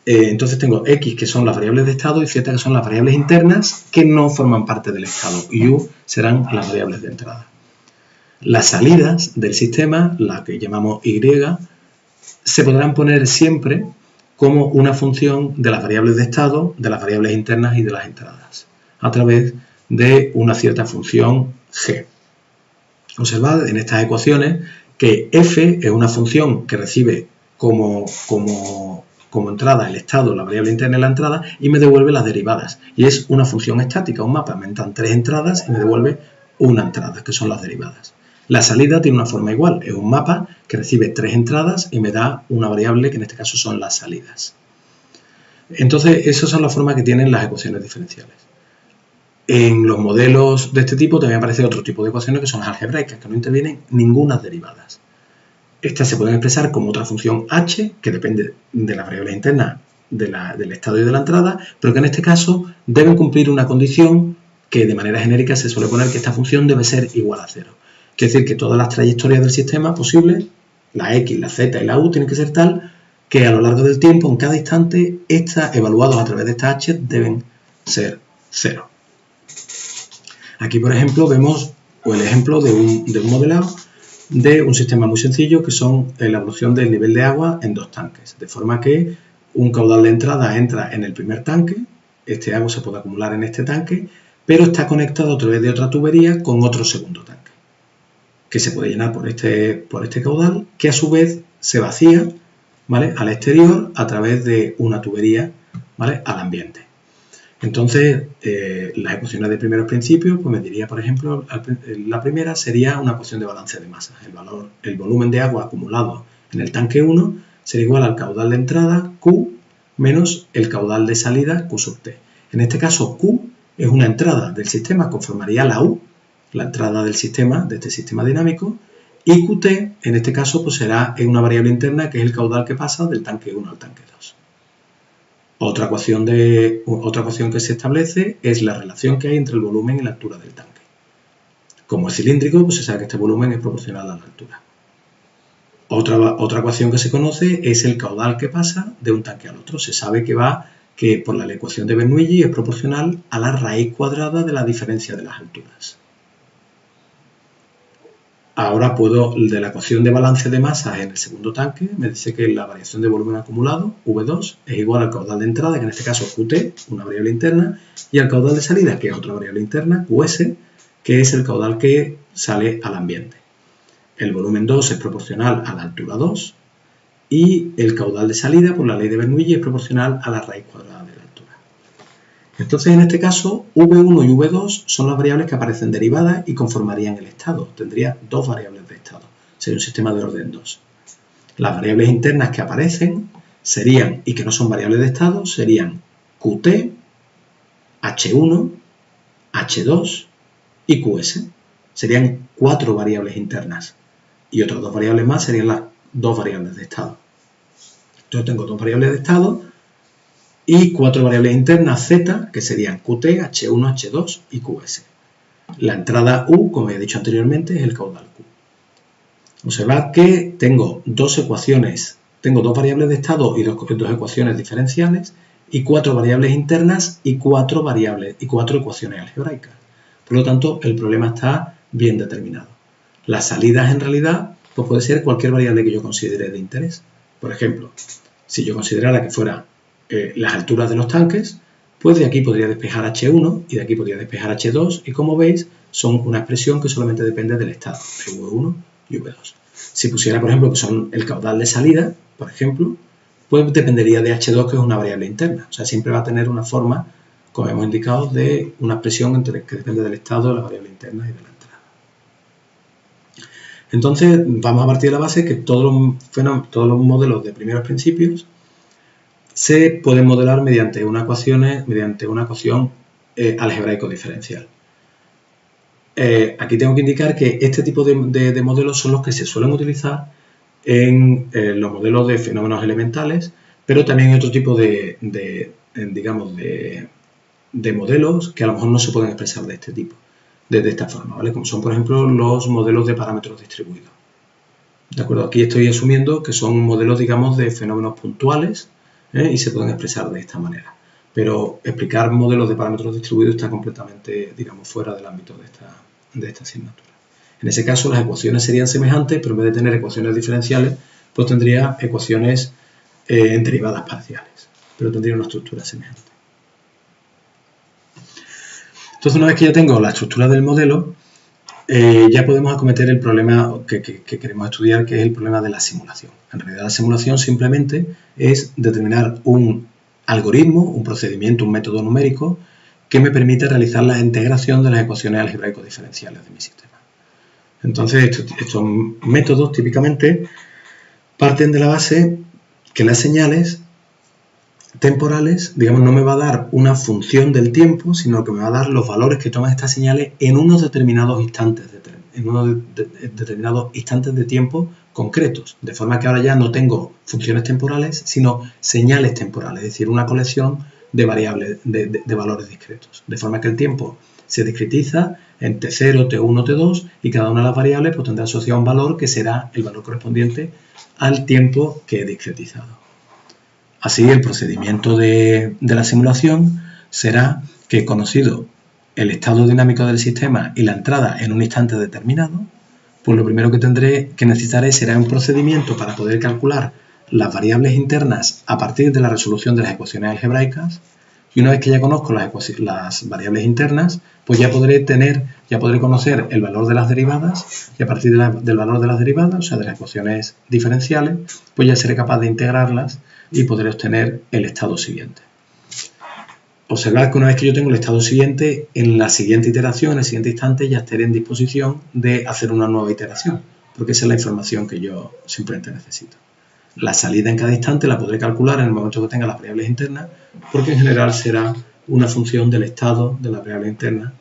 entonces tengo x, que son las variables de estado, y z, que son las variables internas que no forman parte del estado, y u serán las variables de entrada. Las salidas del sistema, la que llamamos y, se podrán poner siempre como una función de las variables de estado, de las variables internas y de las entradas, a través de una cierta función g. Observad en estas ecuaciones que f es una función que recibe como entrada el estado, la variable interna y la entrada, y me devuelve las derivadas. Y es una función estática, un mapa. Me entran 3 entradas y me devuelve una entrada, que son las derivadas. La salida tiene una forma igual. Es un mapa que recibe 3 entradas y me da una variable, que en este caso son las salidas. Entonces, esas son las formas que tienen las ecuaciones diferenciales. En los modelos de este tipo también aparece otro tipo de ecuaciones que son las algebraicas, que no intervienen ninguna derivadas. Estas se pueden expresar como otra función h, que depende de las variables internas del estado y de la entrada, pero que en este caso deben cumplir una condición que de manera genérica se suele poner, que esta función debe ser igual a 0. Quiere decir que todas las trayectorias del sistema posibles, la x, la z y la u, tienen que ser tal que a lo largo del tiempo, en cada instante, estas evaluadas a través de esta h deben ser 0. Aquí, por ejemplo, vemos el ejemplo de un modelado de un sistema muy sencillo, que son la evolución del nivel de agua en 2 tanques. De forma que un caudal de entrada entra en el primer tanque, este agua se puede acumular en este tanque, pero está conectado a través de otra tubería con otro segundo tanque, que se puede llenar por este caudal, que a su vez se vacía, ¿vale?, al exterior a través de una tubería, ¿vale?, al ambiente. Entonces, las ecuaciones de primeros principios, pues me diría, por ejemplo, la primera sería una ecuación de balance de masas. El volumen de agua acumulado en el tanque 1 sería igual al caudal de entrada, Q, menos el caudal de salida, Q sub T. En este caso, Q es una entrada del sistema, conformaría la U, la entrada del sistema, de este sistema dinámico, y Qt, en este caso, pues será una variable interna, que es el caudal que pasa del tanque 1 al tanque 2. Otra ecuación que se establece es la relación que hay entre el volumen y la altura del tanque. Como es cilíndrico, pues se sabe que este volumen es proporcional a la altura. Otra ecuación que se conoce es el caudal que pasa de un tanque al otro. Se sabe que por la ecuación de Bernoulli es proporcional a la raíz cuadrada de la diferencia de las alturas. Ahora de la ecuación de balance de masas en el segundo tanque, me dice que la variación de volumen acumulado, V2, es igual al caudal de entrada, que en este caso es Qt, una variable interna, y al caudal de salida, que es otra variable interna, Qs, que es el caudal que sale al ambiente. El volumen 2 es proporcional a la altura 2, y el caudal de salida, por la ley de Bernoulli, es proporcional a la raíz cuadrada de la altura. Entonces, en este caso, V1 y V2 son las variables que aparecen derivadas y conformarían el estado. Tendría 2 variables de estado. Sería un sistema de orden 2. Las variables internas que aparecen serían, y que no son variables de estado, serían Qt, H1, H2 y Qs. Serían 4 variables internas. Y otras 2 variables más serían las 2 variables de estado. Entonces tengo 2 variables de estado y 4 variables internas z, que serían Qt, H1, H2 y Qs. La entrada U, como he dicho anteriormente, es el caudal Q. Observad que tengo 2 ecuaciones, tengo 2 variables de estado y 2 ecuaciones diferenciales, y 4 variables internas y 4 ecuaciones algebraicas. Por lo tanto, el problema está bien determinado. Las salidas, en realidad, pues puede ser cualquier variable que yo considere de interés. Por ejemplo, si yo considerara que fuera las alturas de los tanques, pues de aquí podría despejar H1 y de aquí podría despejar H2, y como veis, son una expresión que solamente depende del estado, de V1 y V2. Si pusiera, por ejemplo, que son el caudal de salida, por ejemplo, pues dependería de H2, que es una variable interna. O sea, siempre va a tener una forma, como hemos indicado, de una expresión que depende del estado, de la variable interna y de la entrada. Entonces, vamos a partir de la base que todos los modelos de primeros principios se pueden modelar mediante una ecuación algebraico diferencial. Aquí tengo que indicar que este tipo de modelos son los que se suelen utilizar en los modelos de fenómenos elementales, pero también hay otro tipo de modelos que a lo mejor no se pueden expresar de este tipo, de esta forma, ¿vale? Como son, por ejemplo, los modelos de parámetros distribuidos. ¿De acuerdo? Aquí estoy asumiendo que son modelos, digamos, de fenómenos puntuales, y se pueden expresar de esta manera. Pero explicar modelos de parámetros distribuidos está completamente, digamos, fuera del ámbito de esta asignatura. En ese caso, las ecuaciones serían semejantes, pero en vez de tener ecuaciones diferenciales, pues tendría ecuaciones en derivadas parciales, pero tendría una estructura semejante. Entonces, una vez que ya tengo la estructura del modelo, ya podemos acometer el problema que queremos estudiar, que es el problema de la simulación. En realidad, la simulación simplemente es determinar un algoritmo, un procedimiento, un método numérico que me permite realizar la integración de las ecuaciones algebraicos diferenciales de mi sistema. Entonces, estos métodos típicamente parten de la base que las señales temporales, digamos, no me va a dar una función del tiempo, sino que me va a dar los valores que toman estas señales en unos determinados instantes de tiempo concretos, de forma que ahora ya no tengo funciones temporales, sino señales temporales, es decir, una colección de variables, de valores discretos, de forma que el tiempo se discretiza en T0, T1, T2 y cada una de las variables pues, tendrá asociado un valor que será el valor correspondiente al tiempo que he discretizado. Así, el procedimiento de la simulación será que, conocido el estado dinámico del sistema y la entrada en un instante determinado, pues lo primero que necesitaré será un procedimiento para poder calcular las variables internas a partir de la resolución de las ecuaciones algebraicas, y una vez que ya conozco las variables internas, pues ya podré conocer el valor de las derivadas, y a partir del valor de las derivadas, o sea, de las ecuaciones diferenciales, pues ya seré capaz de integrarlas y podré obtener el estado siguiente. Observad que una vez que yo tengo el estado siguiente, en la siguiente iteración, en el siguiente instante, ya estaré en disposición de hacer una nueva iteración, porque esa es la información que yo simplemente necesito. La salida en cada instante la podré calcular en el momento que tenga las variables internas, porque en general será una función del estado de la variable interna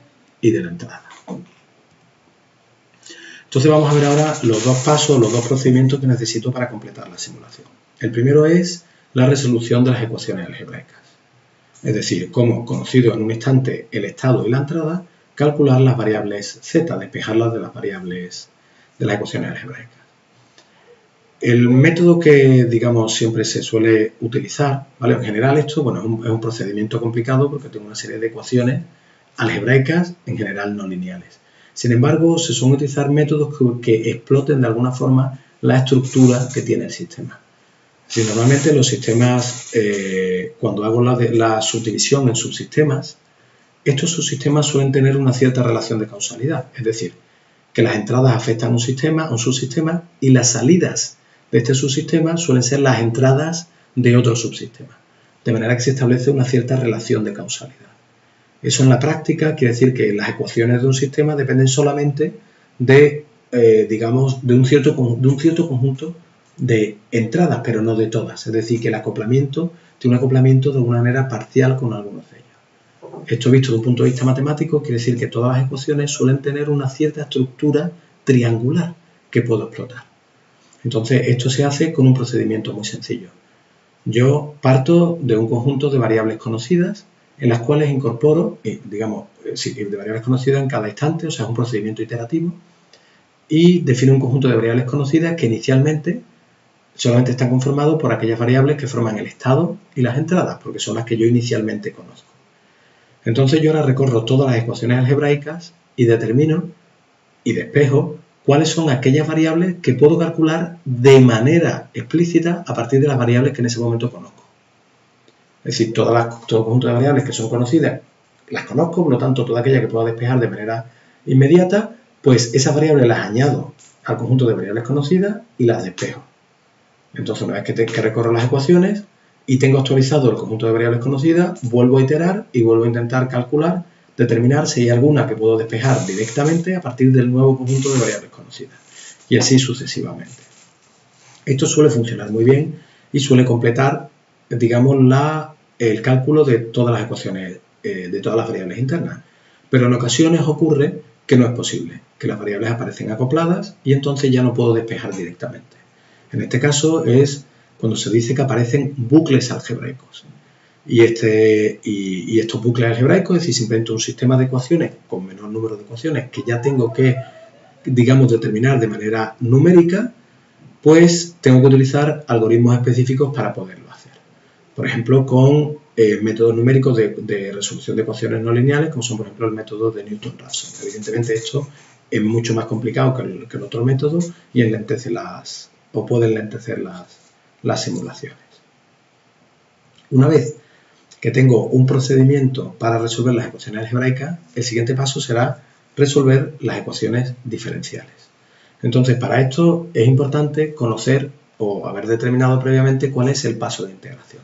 y de la entrada. Entonces vamos a ver ahora los dos pasos, los dos procedimientos que necesito para completar la simulación. El primero es la resolución de las ecuaciones algebraicas. Es decir, cómo, conocido en un instante el estado y la entrada, calcular las variables z, despejarlas de las variables de las ecuaciones algebraicas. El método que, digamos, siempre se suele utilizar, ¿vale? En general esto, bueno, es un procedimiento complicado porque tengo una serie de ecuaciones algebraicas, en general no lineales. Sin embargo, se suelen utilizar métodos que exploten de alguna forma la estructura que tiene el sistema. Si normalmente los sistemas, cuando hago la subdivisión en subsistemas, estos subsistemas suelen tener una cierta relación de causalidad, es decir, que las entradas afectan a un subsistema, y las salidas de este subsistema suelen ser las entradas de otro subsistema, de manera que se establece una cierta relación de causalidad. Eso en la práctica quiere decir que las ecuaciones de un sistema dependen solamente de, un cierto conjunto de entradas, pero no de todas. Es decir, que el acoplamiento tiene un acoplamiento de alguna manera parcial con algunos de ellos. Esto visto de un punto de vista matemático quiere decir que todas las ecuaciones suelen tener una cierta estructura triangular que puedo explotar. Entonces, esto se hace con un procedimiento muy sencillo. Yo parto de un conjunto de variables conocidas en las cuales incorporo, de variables conocidas en cada instante, o sea, es un procedimiento iterativo, y defino un conjunto de variables conocidas que inicialmente solamente están conformados por aquellas variables que forman el estado y las entradas, porque son las que yo inicialmente conozco. Entonces yo ahora recorro todas las ecuaciones algebraicas y determino y despejo cuáles son aquellas variables que puedo calcular de manera explícita a partir de las variables que en ese momento conozco. Es decir, todo conjunto de variables que son conocidas las conozco, por lo tanto, toda aquella que pueda despejar de manera inmediata, pues esas variables las añado al conjunto de variables conocidas y las despejo. Entonces, una vez que recorro las ecuaciones y tengo actualizado el conjunto de variables conocidas, vuelvo a iterar y vuelvo a intentar calcular, determinar si hay alguna que puedo despejar directamente a partir del nuevo conjunto de variables conocidas. y así sucesivamente. Esto suele funcionar muy bien y suele completar, digamos, el cálculo de todas las ecuaciones, de todas las variables internas. Pero en ocasiones ocurre que no es posible, que las variables aparecen acopladas y entonces ya no puedo despejar directamente. En este caso es cuando se dice que aparecen bucles algebraicos. Y estos bucles algebraicos, es decir, simplemente un sistema de ecuaciones con menor número de ecuaciones que ya tengo que, digamos, determinar de manera numérica, pues tengo que utilizar algoritmos específicos para poderlo hacer. Por ejemplo, con métodos numéricos de resolución de ecuaciones no lineales, como son, por ejemplo, el método de Newton-Raphson. Evidentemente, esto es mucho más complicado que el otro método y puede enlentecer las simulaciones. Una vez que tengo un procedimiento para resolver las ecuaciones algebraicas, el siguiente paso será resolver las ecuaciones diferenciales. Entonces, para esto es importante conocer o haber determinado previamente cuál es el paso de integración.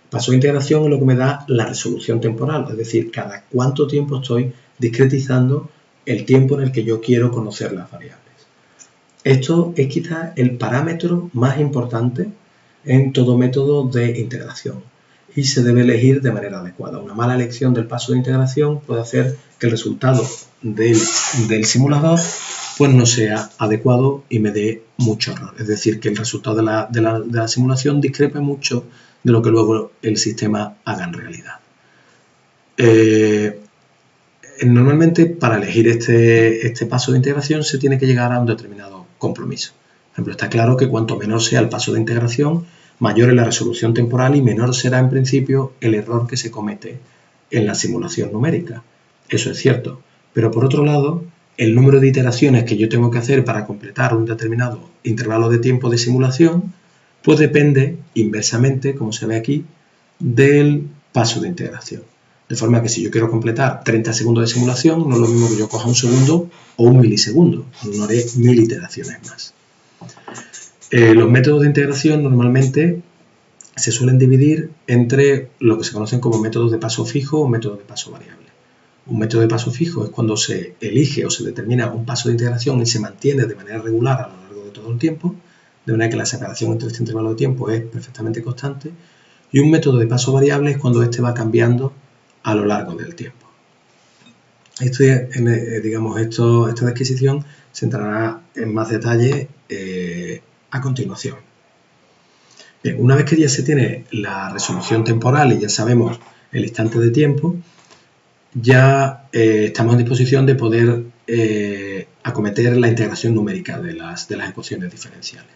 El paso de integración es lo que me da la resolución temporal, es decir, cada cuánto tiempo estoy discretizando el tiempo en el que yo quiero conocer las variables. Esto es quizás el parámetro más importante en todo método de integración y se debe elegir de manera adecuada. Una mala elección del paso de integración puede hacer que el resultado del simulador pues no sea adecuado y me dé mucho error. Es decir, que el resultado de la simulación discrepe mucho de lo que luego el sistema haga en realidad. Normalmente para elegir este paso de integración se tiene que llegar a un determinado compromiso. Por ejemplo, está claro que cuanto menor sea el paso de integración, mayor es la resolución temporal y menor será en principio el error que se comete en la simulación numérica. Eso es cierto. Pero por otro lado, el número de iteraciones que yo tengo que hacer para completar un determinado intervalo de tiempo de simulación, pues depende inversamente, como se ve aquí, del paso de integración. De forma que si yo quiero completar 30 segundos de simulación, no es lo mismo que yo coja un segundo o un milisegundo. No haré 1000 iteraciones más. Los métodos de integración normalmente se suelen dividir entre lo que se conocen como métodos de paso fijo o métodos de paso variable. Un método de paso fijo es cuando se elige o se determina un paso de integración y se mantiene de manera regular a lo largo de todo el tiempo, de manera que la separación entre este intervalo de tiempo es perfectamente constante. Y un método de paso variable es cuando este va cambiando a lo largo del tiempo. Esta descripción se entrará en más detalle a continuación. Bien, una vez que ya se tiene la resolución temporal y ya sabemos el instante de tiempo, ya estamos en disposición de poder acometer la integración numérica de las ecuaciones diferenciales.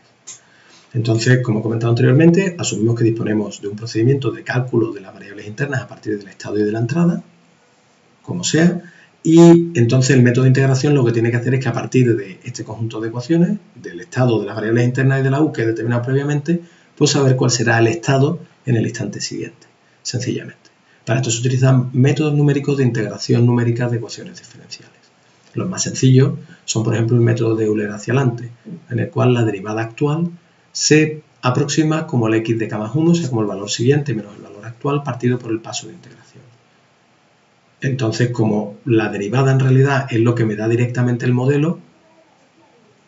Entonces, como he comentado anteriormente, asumimos que disponemos de un procedimiento de cálculo de las variables internas a partir del estado y de la entrada, como sea, y entonces el método de integración lo que tiene que hacer es que a partir de este conjunto de ecuaciones, del estado de las variables internas y de la U que he determinado previamente, pues saber cuál será el estado en el instante siguiente, sencillamente. Para esto se utilizan métodos numéricos de integración numérica de ecuaciones diferenciales. Los más sencillos son, por ejemplo, el método de Euler hacia adelante, en el cual la derivada actual se aproxima como el x de k más 1, o sea, como el valor siguiente menos el valor actual partido por el paso de integración. Entonces, como la derivada en realidad es lo que me da directamente el modelo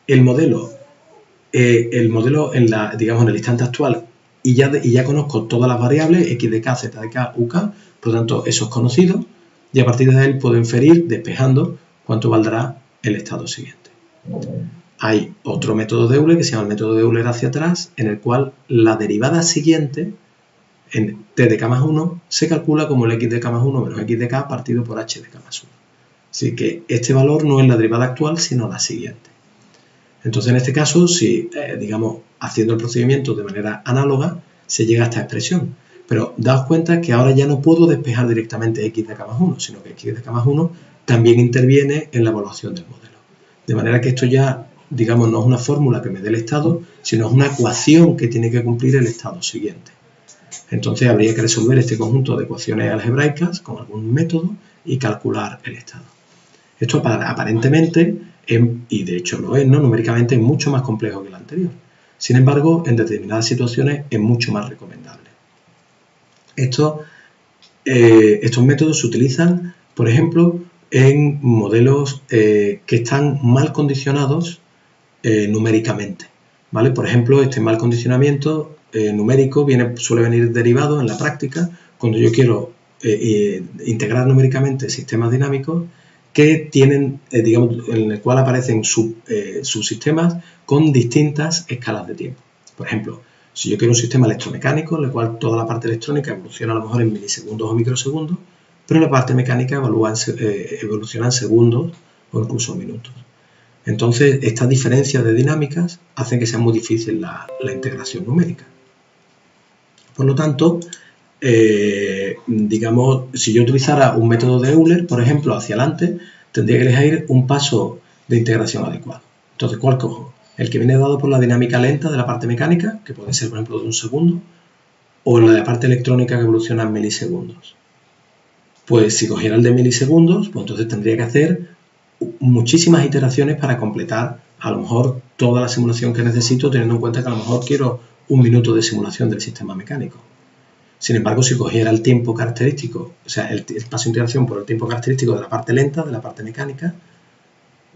en el instante actual y ya conozco todas las variables, x de k, z de k, uk, por lo tanto eso es conocido y a partir de él puedo inferir, despejando, cuánto valdrá el estado siguiente. Hay otro método de Euler que se llama el método de Euler hacia atrás, en el cual la derivada siguiente en t de k más 1 se calcula como el x de k más 1 menos x de k partido por h de k más 1. Así que este valor no es la derivada actual, sino la siguiente. Entonces, en este caso, si, haciendo el procedimiento de manera análoga, se llega a esta expresión. Pero daos cuenta que ahora ya no puedo despejar directamente x de k más 1, sino que x de k más 1 también interviene en la evaluación del modelo. De manera que esto ya, no es una fórmula que me dé el estado, sino es una ecuación que tiene que cumplir el estado siguiente. Entonces habría que resolver este conjunto de ecuaciones algebraicas con algún método y calcular el estado. Esto aparentemente, y de hecho lo es, numéricamente es mucho más complejo que el anterior. Sin embargo, en determinadas situaciones es mucho más recomendable. Estos métodos se utilizan, por ejemplo, en modelos que están mal condicionados numéricamente, ¿vale? Por ejemplo, este mal condicionamiento numérico suele venir derivado en la práctica cuando yo quiero integrar numéricamente sistemas dinámicos que tienen, digamos, en el cual aparecen subsistemas con distintas escalas de tiempo. Por ejemplo, si yo quiero un sistema electromecánico en el cual toda la parte electrónica evoluciona a lo mejor en milisegundos o microsegundos, pero la parte mecánica evoluciona en segundos o incluso minutos. Entonces, estas diferencias de dinámicas hacen que sea muy difícil la integración numérica. Por lo tanto, digamos, si yo utilizara un método de Euler, por ejemplo, hacia adelante, tendría que elegir un paso de integración adecuado. Entonces, ¿cuál cojo? El que viene dado por la dinámica lenta de la parte mecánica, que puede ser, por ejemplo, de un segundo, o la de la parte electrónica que evoluciona en milisegundos. Pues si cogiera el de milisegundos, pues entonces tendría que hacer muchísimas iteraciones para completar a lo mejor toda la simulación que necesito, teniendo en cuenta que a lo mejor quiero un minuto de simulación del sistema mecánico. Sin embargo, si cogiera el tiempo característico, o sea, el paso de integración por el tiempo característico de la parte lenta, de la parte mecánica,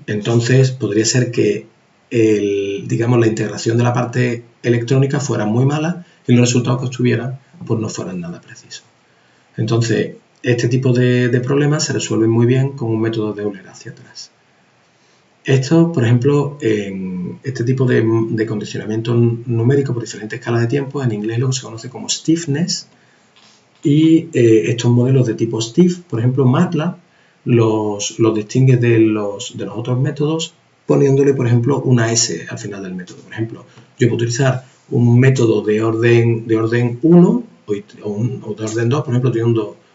entonces podría ser que digamos, la integración de la parte electrónica fuera muy mala y los resultados que obtuvieran pues no fueran nada precisos. Entonces, este tipo de problemas se resuelven muy bien con un método de Euler hacia atrás. Esto, por ejemplo, en este tipo de condicionamiento numérico por diferentes escalas de tiempo, en inglés lo que se conoce como stiffness, y estos modelos de tipo stiff, por ejemplo, MATLAB los distingue de los otros métodos poniéndole, por ejemplo, una S al final del método. Por ejemplo, yo puedo utilizar un método de orden 1 o de orden 2, por ejemplo, tiene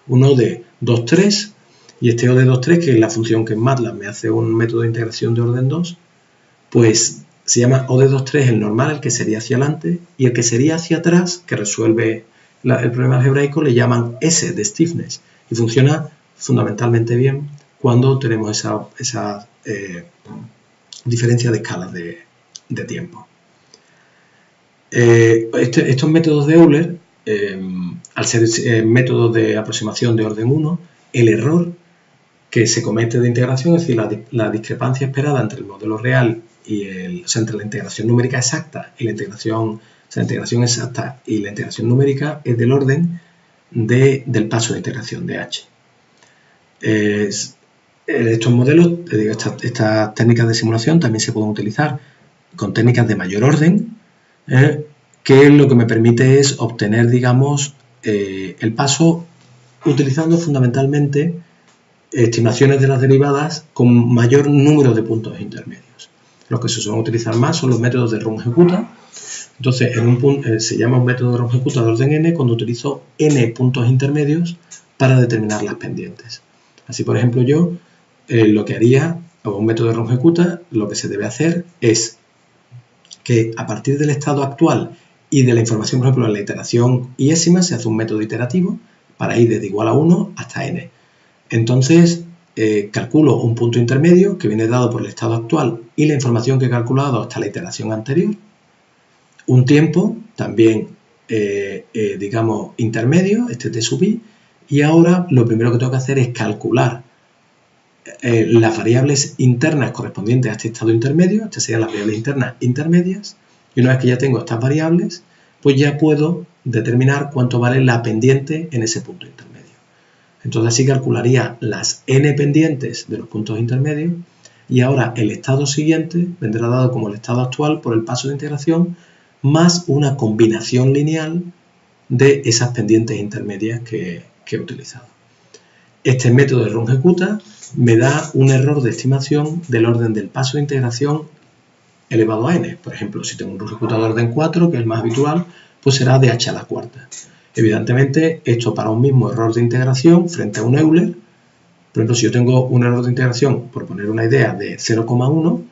un O de 2, 3, y este O de 2, 3, que es la función que en MATLAB me hace un método de integración de orden 2, pues se llama O de 2, 3 el normal, el que sería hacia adelante, y el que sería hacia atrás, que resuelve el problema algebraico, le llaman S de stiffness, y funciona fundamentalmente bien cuando tenemos esa diferencia de escalas de tiempo. Estos métodos de Euler, al ser métodos de aproximación de orden 1, el error que se comete de integración, es decir, la discrepancia esperada entre el modelo real y o sea, entre la integración numérica exacta y la integración exacta y la integración numérica, es del orden del paso de integración de H. Estos modelos, estas técnicas de simulación también se pueden utilizar con técnicas de mayor orden, que lo que me permite es obtener, digamos, el paso utilizando fundamentalmente estimaciones de las derivadas con mayor número de puntos intermedios. Los que se suelen utilizar más son los métodos de Runge-Kutta. Entonces, se llama un método de Runge-Kutta de orden n cuando utilizo n puntos intermedios para determinar las pendientes. Así, por ejemplo, yo lo que haría, o un método de Runge-Kutta, lo que se debe hacer es que a partir del estado actual y de la información, por ejemplo, en la iteración iésima, se hace un método iterativo para ir desde igual a 1 hasta n. Entonces, calculo un punto intermedio que viene dado por el estado actual y la información que he calculado hasta la iteración anterior. Un tiempo, también, digamos, intermedio, este t sub i. Y ahora lo primero que tengo que hacer es calcular las variables internas correspondientes a este estado intermedio. Estas serían las variables internas intermedias. Y una vez que ya tengo estas variables, pues ya puedo determinar cuánto vale la pendiente en ese punto intermedio. Entonces así calcularía las n pendientes de los puntos intermedios y ahora el estado siguiente vendrá dado como el estado actual por el paso de integración más una combinación lineal de esas pendientes intermedias que he utilizado. Este método de Runge-Kutta me da un error de estimación del orden del paso de integración elevado a n. Por ejemplo, si tengo un Runge-Kutta de orden 4, que es el más habitual, pues será de h a la cuarta. Evidentemente, esto para un mismo error de integración frente a un Euler, por ejemplo, si yo tengo un error de integración, por poner una idea, de 0,1,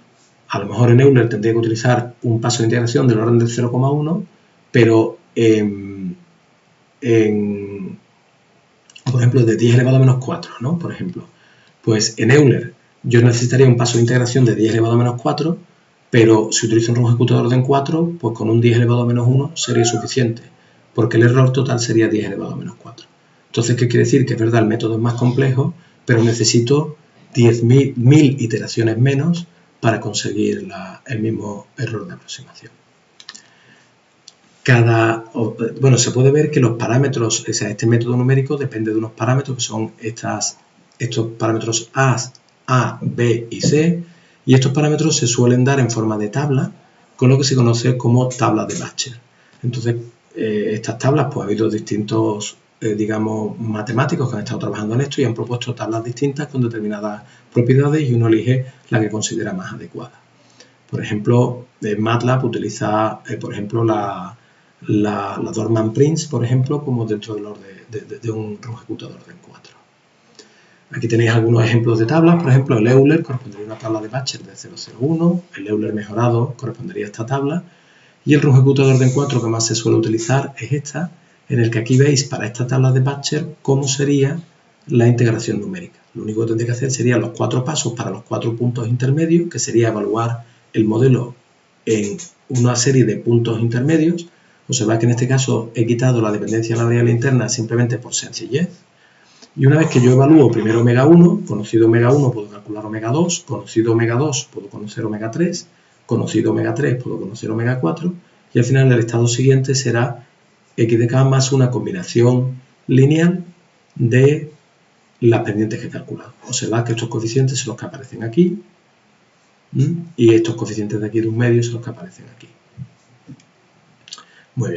a lo mejor en Euler tendría que utilizar un paso de integración del orden del 0,1, pero por ejemplo, de 10 elevado a menos 4, ¿no? Por ejemplo, pues en Euler yo necesitaría un paso de integración de 10 elevado a menos 4, pero si utilizo un Runge-Kutta de orden 4, pues con un 10 elevado a menos 1 sería suficiente, porque el error total sería 10 elevado a menos 4. Entonces, ¿qué quiere decir? Que es verdad, el método es más complejo, pero necesito 10.000 iteraciones menos para conseguir el mismo error de aproximación. Se puede ver que los parámetros, o sea, este método numérico depende de unos parámetros que son estos parámetros A, B y C, y estos parámetros se suelen dar en forma de tabla, con lo que se conoce como tablas de Batcher. Entonces, estas tablas, pues ha habido distintos, matemáticos que han estado trabajando en esto y han propuesto tablas distintas con determinadas propiedades y uno elige la que considera más adecuada. Por ejemplo, MATLAB utiliza, la Dorman Prince, por ejemplo, como dentro de un ejecutador de orden 4. Aquí tenéis algunos ejemplos de tablas. Por ejemplo, el Euler correspondería a una tabla de Batcher de 0,01. El Euler mejorado correspondería a esta tabla. Y el ejecutador de orden 4 que más se suele utilizar es esta, en el que aquí veis para esta tabla de Batcher cómo sería la integración numérica. Lo único que tendría que hacer serían los 4 pasos para los 4 puntos intermedios, que sería evaluar el modelo en una serie de puntos intermedios. Observad que en este caso he quitado la dependencia de la variable interna simplemente por sencillez. Y una vez que yo evalúo primero omega 1, conocido omega 1 puedo calcular omega 2, conocido omega 2 puedo conocer omega 3, conocido omega 3 puedo conocer omega 4, y al final el estado siguiente será x de k más una combinación lineal de las pendientes que he calculado. Observad que estos coeficientes son los que aparecen aquí, y estos coeficientes de aquí de un medio son los que aparecen aquí. Muy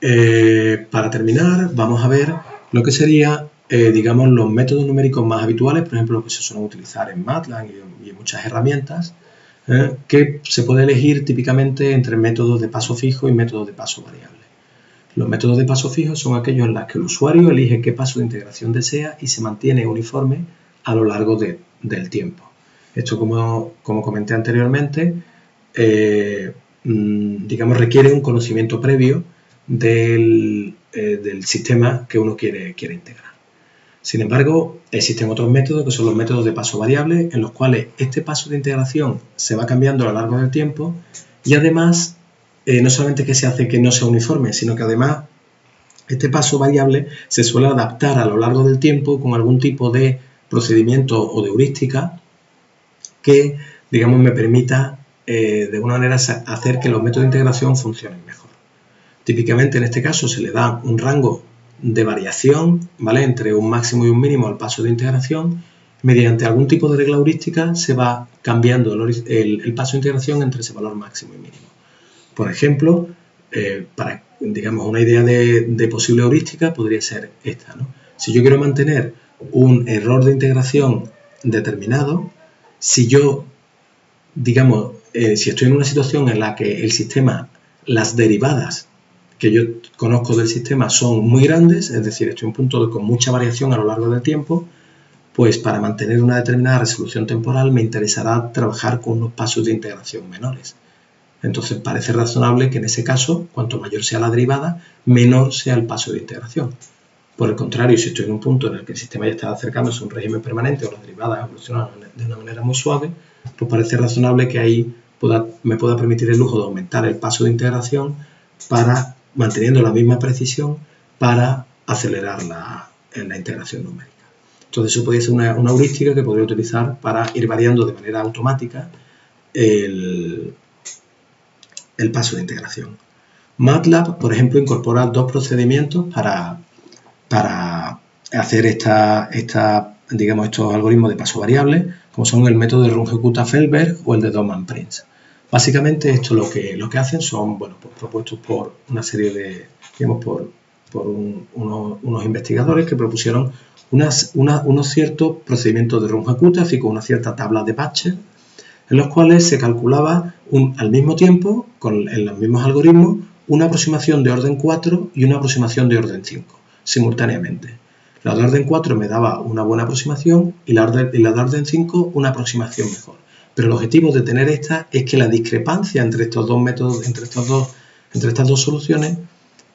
bien. Para terminar, vamos a ver lo que sería, los métodos numéricos más habituales, por ejemplo, los que se suelen utilizar en MATLAB y en muchas herramientas, que se puede elegir típicamente entre métodos de paso fijo y métodos de paso variable. Los métodos de paso fijo son aquellos en los que el usuario elige qué paso de integración desea y se mantiene uniforme a lo largo del tiempo. Esto, como comenté anteriormente, requiere un conocimiento previo del sistema que uno quiere integrar. Sin embargo, existen otros métodos que son los métodos de paso variable, en los cuales este paso de integración se va cambiando a lo largo del tiempo y además no solamente que se hace que no sea uniforme, sino que además este paso variable se suele adaptar a lo largo del tiempo con algún tipo de procedimiento o de heurística que, me permita de alguna manera hacer que los métodos de integración funcionen mejor. Típicamente en este caso se le da un rango de variación, ¿vale?, entre un máximo y un mínimo al paso de integración. Mediante algún tipo de regla heurística se va cambiando el paso de integración entre ese valor máximo y mínimo. Por ejemplo, para una idea de posible heurística podría ser esta, ¿no? Si yo quiero mantener un error de integración determinado, si yo, si estoy en una situación en la que el sistema, las derivadas que yo conozco del sistema son muy grandes, es decir, estoy en un punto con mucha variación a lo largo del tiempo, pues para mantener una determinada resolución temporal me interesará trabajar con unos pasos de integración menores. Entonces parece razonable que en ese caso, cuanto mayor sea la derivada, menor sea el paso de integración. Por el contrario, si estoy en un punto en el que el sistema ya está acercándose a un régimen permanente o las derivadas evolucionan de una manera muy suave, pues parece razonable que ahí me pueda permitir el lujo de aumentar el paso de integración para, manteniendo la misma precisión, para acelerar la integración numérica. Entonces eso podría ser una heurística que podría utilizar para ir variando de manera automática el paso de integración. MATLAB, por ejemplo, incorpora dos procedimientos para hacer estos algoritmos de paso variable, como son el método de Runge-Kutta-Feldberg o el de Dorman-Prince. Básicamente esto lo que hacen son, propuestos por una serie de, unos investigadores que propusieron unos ciertos procedimientos de Runge-Kutta, con una cierta tabla de Batcher, en los cuales se calculaba al mismo tiempo, en los mismos algoritmos, una aproximación de orden 4 y una aproximación de orden 5, simultáneamente. La de orden 4 me daba una buena aproximación y la de orden 5 una aproximación mejor. Pero el objetivo de tener esta es que la discrepancia entre estos dos métodos, entre estas dos soluciones,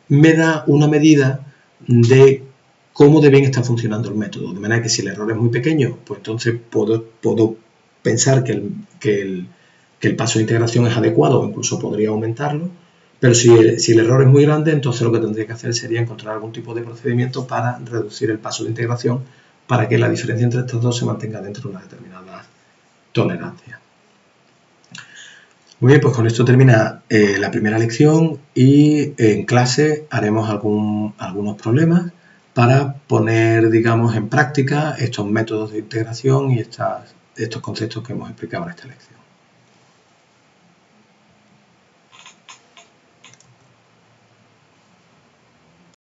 me da una medida de cómo de bien está funcionando el método. De manera que si el error es muy pequeño, pues entonces puedo pensar que el paso de integración es adecuado o incluso podría aumentarlo, pero si el error es muy grande, entonces lo que tendría que hacer sería encontrar algún tipo de procedimiento para reducir el paso de integración para que la diferencia entre estos dos se mantenga dentro de una determinada tolerancia. Muy bien, pues con esto termina la primera lección y en clase haremos algunos problemas para poner, digamos, en práctica estos métodos de integración y estos conceptos que hemos explicado en esta lección.